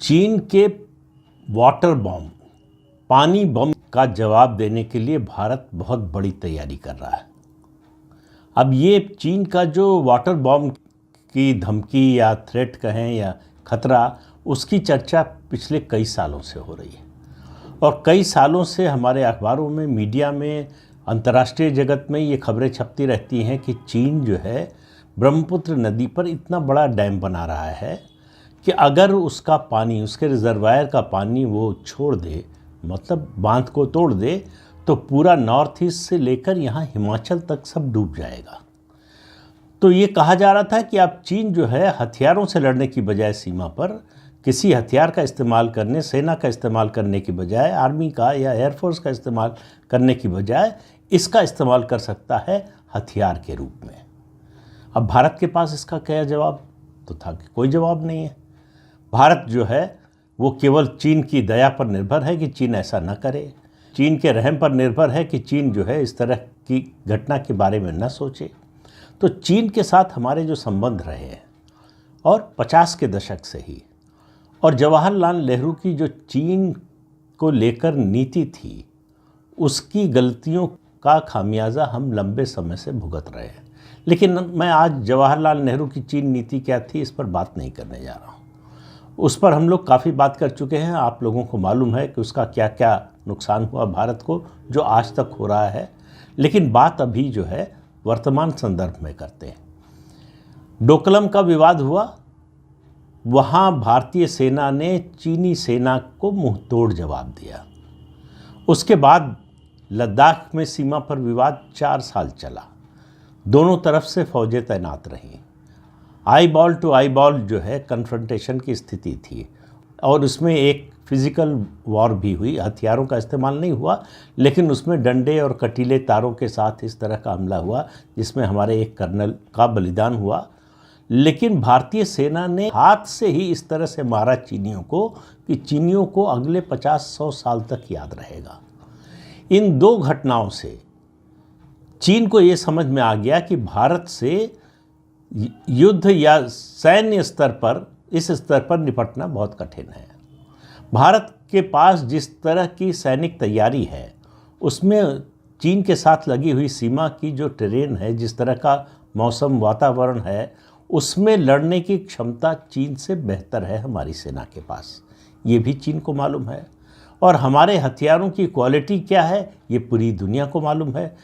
चीन के water bomb, पानी बम का जवाब देने के लिए भारत बहुत बड़ी तैयारी कर रहा है। अब ये चीन का जो वाटर बॉम्ब की धमकी या थ्रेट कहें या खतरा, उसकी चर्चा पिछले कई सालों से हो रही है और कई सालों से हमारे अखबारों में, मीडिया में, अंतर्राष्ट्रीय जगत में ये खबरें छपती रहती हैं कि चीन जो है ब्रह्मपुत्र नदी पर इतना बड़ा डैम बना रहा है कि अगर उसका पानी, उसके रिजर्वायर का पानी वो छोड़ दे, मतलब बांध को तोड़ दे, तो पूरा नॉर्थ ईस्ट से लेकर यहाँ हिमाचल तक सब डूब जाएगा। तो ये कहा जा रहा था कि अब चीन जो है हथियारों से लड़ने की बजाय सीमा पर किसी हथियार का इस्तेमाल करने, सेना का इस्तेमाल करने की बजाय, आर्मी का या एयरफोर्स का इस्तेमाल करने की बजाय इसका इस्तेमाल कर सकता है हथियार के रूप में। अब भारत के पास इसका क्या जवाब? तो था कि कोई जवाब नहीं है। भारत जो है वो केवल चीन की दया पर निर्भर है कि चीन ऐसा न करे, चीन के रहम पर निर्भर है कि चीन जो है इस तरह की घटना के बारे में न सोचे। तो चीन के साथ हमारे जो संबंध रहे हैं और 50 के दशक से ही, और जवाहरलाल नेहरू की जो चीन को लेकर नीति थी, उसकी गलतियों का खामियाजा हम लंबे समय से भुगत रहे हैं। लेकिन मैं आज जवाहरलाल नेहरू की चीन नीति क्या थी इस पर बात नहीं करने जा रहा हूँ। उस पर हम लोग काफ़ी बात कर चुके हैं। आप लोगों को मालूम है कि उसका क्या क्या नुकसान हुआ भारत को, जो आज तक हो रहा है। लेकिन बात अभी जो है वर्तमान संदर्भ में करते हैं। डोकलम का विवाद हुआ, वहाँ भारतीय सेना ने चीनी सेना को मुंह तोड़ जवाब दिया। उसके बाद लद्दाख में सीमा पर विवाद 4 साल चला, दोनों तरफ से फौजें तैनात रहीं। Eyeball to eyeball जो है कन्फ्रंटेशन की स्थिति थी और उसमें एक फिज़िकल वॉर भी हुई। हथियारों का इस्तेमाल नहीं हुआ, लेकिन उसमें डंडे और कटीले तारों के साथ इस तरह का हमला हुआ जिसमें हमारे एक कर्नल का बलिदान हुआ। लेकिन भारतीय सेना ने हाथ से ही इस तरह से मारा चीनियों को कि चीनियों को अगले 50-100 साल तक याद रहेगा। इन 2 घटनाओं से चीन को ये समझ में आ गया कि भारत से युद्ध या सैन्य स्तर पर, इस स्तर पर निपटना बहुत कठिन है। भारत के पास जिस तरह की सैनिक तैयारी है, उसमें चीन के साथ लगी हुई सीमा की जो टेरेन है, जिस तरह का मौसम वातावरण है, उसमें लड़ने की क्षमता चीन से बेहतर है हमारी सेना के पास। ये भी चीन को मालूम है। और हमारे हथियारों की क्वालिटी क्या है, ये पूरी दुनिया को मालूम है।